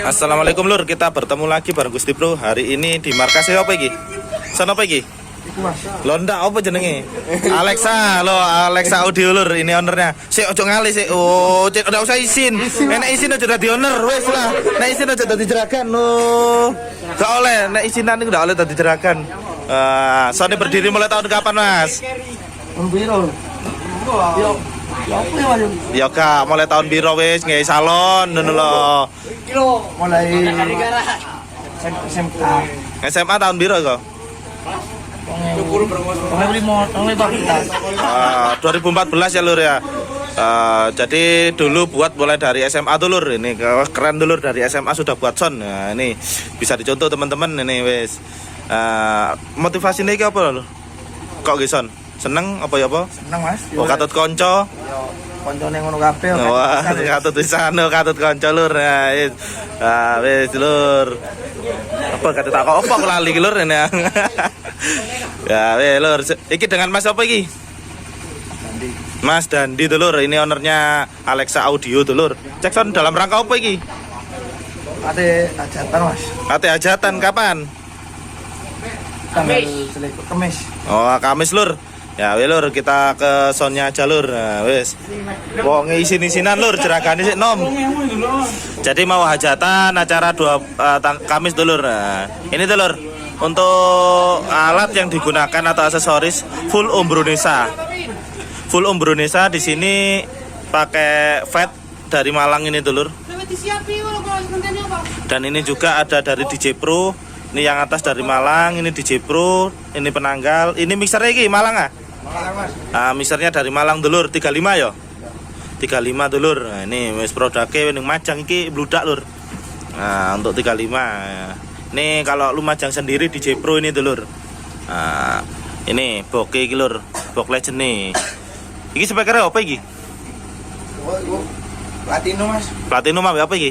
Assalamualaikum lur, kita bertemu lagi bareng Gusti Bro. Hari ini di markasnya apa iki? Sana apa iki? Londa apa jenenge? Alexa, lo Alexa Audio lur, ini ownernya. Sik ojo ngali sik. Oh, cek udah usah izin. Nek izin aja dadi owner wis lah. Nek izin aja dadi jeragan lo. Gak oleh, nek izinan iku gak oleh dadi jeragan. Sone berdiri mulai tahun kapan, Mas? Ya kak, mulai tahun biro wis nggih salon ngono lho. Mulai SMK. SMA tahun biro kok? 2014 ya lur ya. Jadi dulu buat mulai dari SMA tuh lur, ini keren dulu dari SMA sudah buat sound. Nah, ini bisa dicontoh teman-teman ini wis. Motivasinya iki apa lho? Kok ge sound? Seneng apa ya apa? Seneng Mas. Oh katut konco. Koncone ngono kabeh. Wah, katut pisan katut konco lur. Nah, wis lur. Apa kata tak kok opo lali ki lur ini. Ya, wis lur. Iki dengan Mas apa iki? Dandi. Mas Dandi tuh lur, ini ownernya Alexa Audio tuh lur. Cek sound dalam rangka apa iki? Ate hajatan Mas. Ate hajatan kapan? Tanggal seliput Kamis. Oh, Kamis lur. Ya wis lur, kita ke soundnya aja lur. Nah, wis. Wong isin-isinan lur, jeragane sik nom. Jadi mau hajatan acara Kamis tuh lur. Nah, ini tuh lur. Untuk alat yang digunakan atau aksesoris full Umbronesa. Full Umbronesa di sini pakai FET dari Malang ini tuh lur. Dan ini juga ada dari DJ Pro. Ini yang atas dari Malang, ini DJ Pro, ini penanggal, ini mixernya iki Malang ah? Malang Mas. Nah, mixernya dari Malang dulur, 35 ya? 35 dulur. Nah, ini wis produknya ning Majang iki bludak lur. Nah, untuk 35. Ini kalau lu majang sendiri DJ Pro ini dulur. Nah, ini Bokeh iki lur, Bok Legend nih. Iki speakernya apa iki? Oh, Platinum Mas. Platinum apa iki?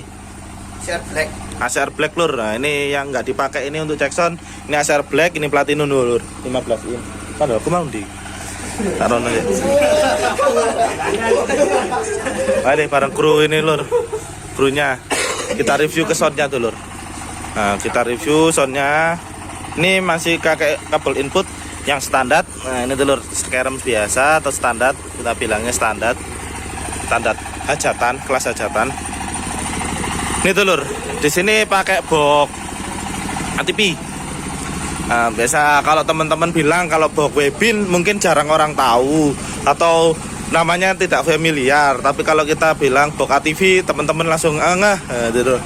Share Black. ACR Black lur. Nah, ini yang nggak dipakai ini untuk cek sound. Ini ACR Black, ini Platinum dulu lur. 15 in. Kan aku mau di. Taruh aja. Ayo bareng kru ini lur. Krunya. Kita review ke soundnya tuh lur. Nah, kita review soundnya. Ini masih pakai kabel input yang standar. Nah, ini tuh lur, skerem biasa atau standar. Kita bilangnya standar. Standar hajatan, kelas hajatan. Ini tuh lur, di sini pakai box ATP. Nah, biasa kalau teman-teman bilang kalau box Webin mungkin jarang orang tahu atau namanya tidak familiar. Tapi kalau kita bilang box ATV, teman-teman langsung ngeh. Gitu.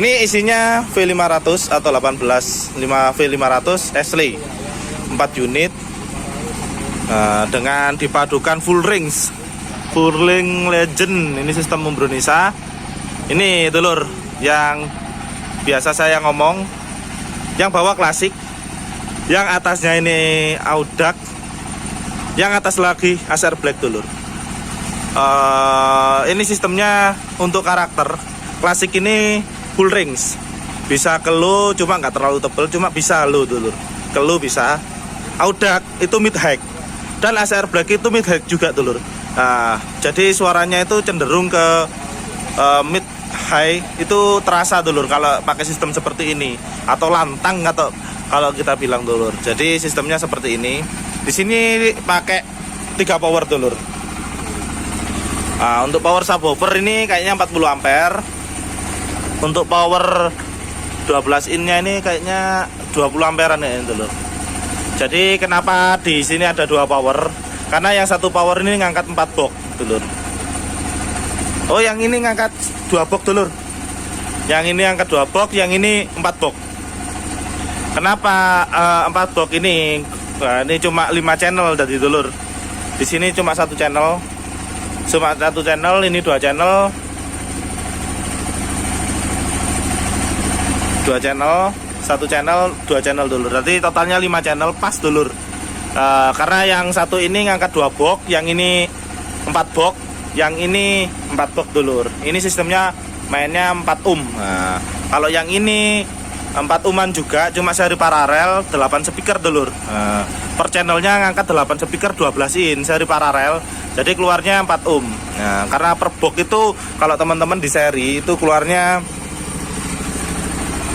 Ini isinya V500 atau 18 V500 Ashley 4 unit dengan dipadukan full ring Legend. Ini sistem Umbronesa. Ini dulur yang biasa saya ngomong, yang bawah klasik, yang atasnya ini Audax, yang atas lagi ACR Black dulur. Ini sistemnya untuk karakter klasik ini full rings, bisa ke low, cuma nggak terlalu tebal, cuma bisa low dulur, ke low bisa. Audax itu mid high dan ACR Black itu mid high juga dulur. Nah, jadi suaranya itu cenderung ke mid high itu terasa dulur kalau pakai sistem seperti ini, atau lantang atau kalau kita bilang dulur. Jadi sistemnya seperti ini. Di sini pakai 3 power dulur. Nah, untuk power subwoofer ini kayaknya 40 ampere. Untuk power 12 in-nya ini kayaknya 20 amperan ya dulur. Jadi kenapa di sini ada 2 power? Karena yang satu power ini ngangkat 4 box dulur. Oh, yang ini ngangkat 2 box dulur. Yang ini angkat 2 box, yang ini 4 box. Kenapa 4 box ini? Nah, ini cuma 5 channel dari dulur. Di sini cuma 1 channel. Cuma 1 channel, ini 2 channel. 2 channel, 1 channel, 2 channel dulur. Berarti totalnya 5 channel pas dulur. Karena yang satu ini ngangkat 2 box, yang ini 4 box, yang ini 4 box dulur. Ini sistemnya mainnya 4 Nah, kalau yang ini 4 uman juga, cuma seri paralel 8 speaker dulur. Per channelnya ngangkat 8 speaker 12 in seri paralel. Jadi keluarnya 4 ohm. Nah, karena per box itu kalau teman-teman di seri itu keluarnya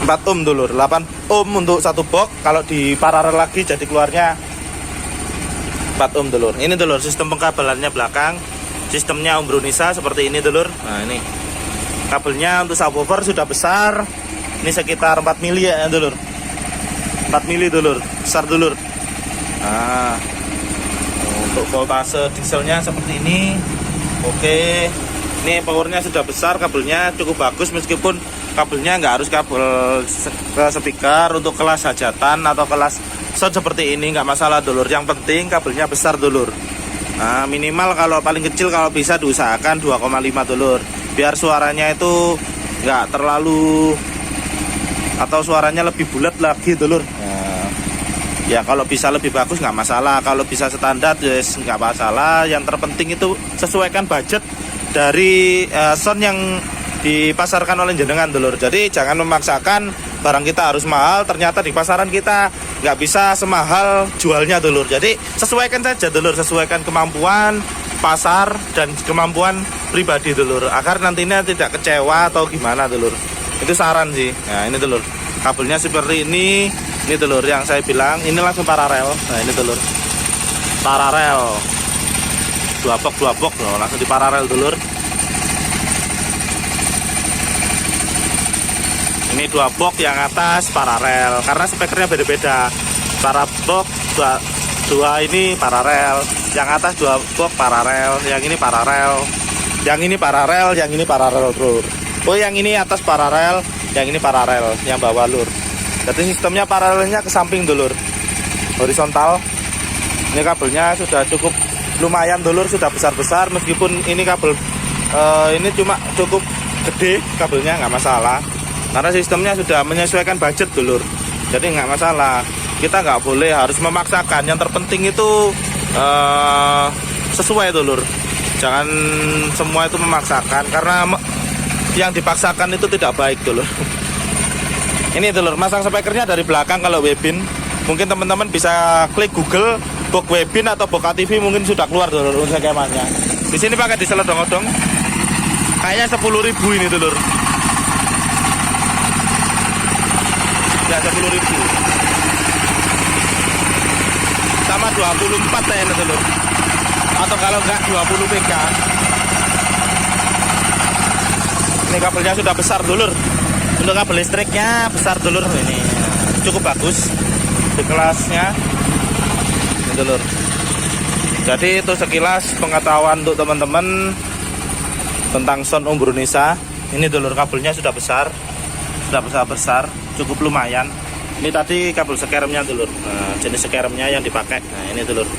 4 ohm dulur. 8 ohm untuk satu box. Kalau di paralel lagi jadi keluarnya 4 ohm dulur. Ini dulur sistem pengkabelannya belakang. Sistemnya Umbronisa seperti ini dulur. Nah, ini. Kabelnya untuk subwoofer sudah besar. Ini sekitar 4 mili ya dulur. 4 mili dulur. Besar dulur. Nah, untuk voltase dieselnya seperti ini. Oke. Ini powernya sudah besar, kabelnya cukup bagus meskipun kabelnya nggak harus kabel ke speaker. Untuk kelas hajatan atau kelas sound seperti ini nggak masalah dulur. Yang penting kabelnya besar dulur. Nah, minimal kalau paling kecil kalau bisa diusahakan 2,5 dulur. Biar suaranya itu nggak terlalu atau suaranya lebih bulat lagi dulur. Nah, ya kalau bisa lebih bagus nggak masalah. Kalau bisa standar yes, nggak masalah. Yang terpenting itu sesuaikan budget dari sound yang dipasarkan oleh jenengan dulur. Jadi jangan memaksakan barang kita harus mahal, ternyata di pasaran kita nggak bisa semahal jualnya dulur. Jadi sesuaikan saja dulur, sesuaikan kemampuan pasar dan kemampuan pribadi dulur, agar nantinya tidak kecewa atau gimana dulur. Itu saran sih. Nah ini dulur, kabelnya seperti ini dulur yang saya bilang. Ini langsung paralel. Nah ini dulur, paralel 2 box loh, langsung di paralel dulur. Ini 2 box yang atas paralel karena spekernya beda-beda. Para box 2 ini paralel, yang atas 2 box paralel, yang ini paralel, yang ini paralel, yang ini paralel lur. Oh yang ini atas paralel, yang ini paralel, yang bawah lur. Jadi sistemnya paralelnya ke samping dulur, horizontal. Ini kabelnya sudah cukup lumayan dulur, sudah besar-besar meskipun ini kabel ini cuma cukup gede kabelnya, nggak masalah. Karena sistemnya sudah menyesuaikan budget dulur, jadi nggak masalah. Kita nggak boleh harus memaksakan. Yang terpenting itu sesuai dulur. Jangan semua itu memaksakan, karena yang dipaksakan itu tidak baik dulur. Ini dulur, masang speakernya dari belakang. Kalau Webin mungkin teman-teman bisa klik Google box Webin atau box ATV, mungkin sudah keluar dulur untuk skemanya. Di sini pakai diesel odong-odong. Kayaknya 10.000 ini dulur. Ya 10.000 sama 24 ya dulur, atau kalau enggak 20 PK. Ini kabelnya sudah besar dulur. Untuk kabel listriknya besar dulur, ini cukup bagus di kelasnya ini dulur. Jadi itu sekilas pengetahuan untuk teman-teman tentang sound Umbronisa. Ini dulur, kabelnya sudah besar, besar, cukup lumayan. Ini tadi kabel sekeremnya dulur. Nah, jenis sekeremnya yang dipakai. Nah ini dulur.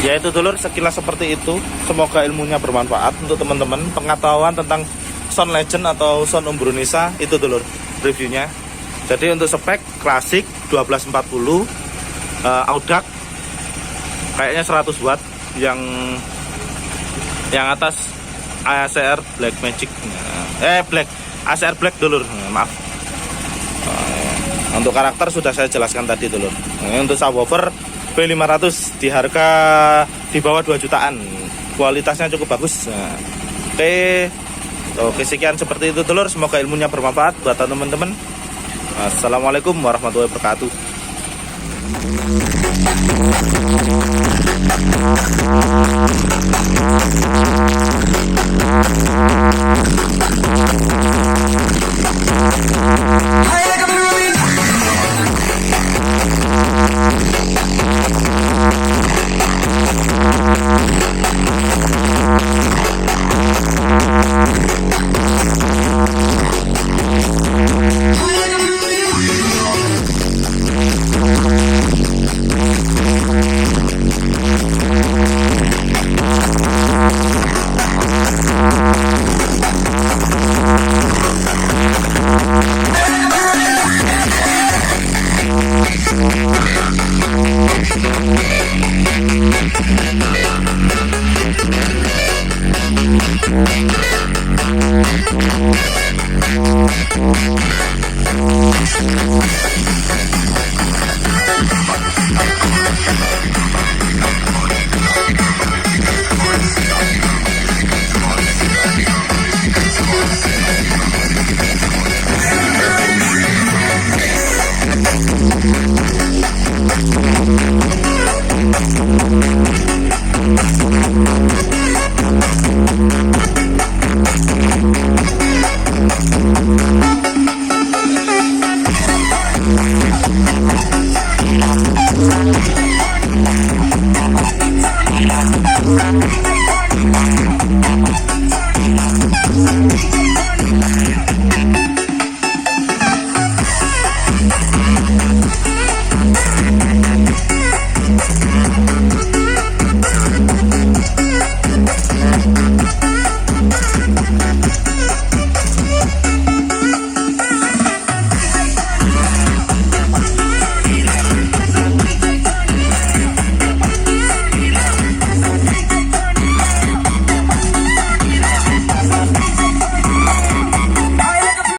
Ya itu dulur, sekilas seperti itu. Semoga ilmunya bermanfaat untuk teman-teman. Pengetahuan tentang sound legend atau sound Umbronisa itu dulur reviewnya. Jadi untuk spek klasik 1240 audak kayaknya 100 watt, yang atas ACR Black Magic. ACR Black dulur, maaf. Untuk karakter sudah saya jelaskan tadi dulur. Untuk subwoofer V500 di harga di bawah 2 jutaan. Kualitasnya cukup bagus. Oke, sekian seperti itu dulur. Semoga ilmunya bermanfaat buat teman-teman. Assalamualaikum warahmatullahi wabarakatuh. Lur.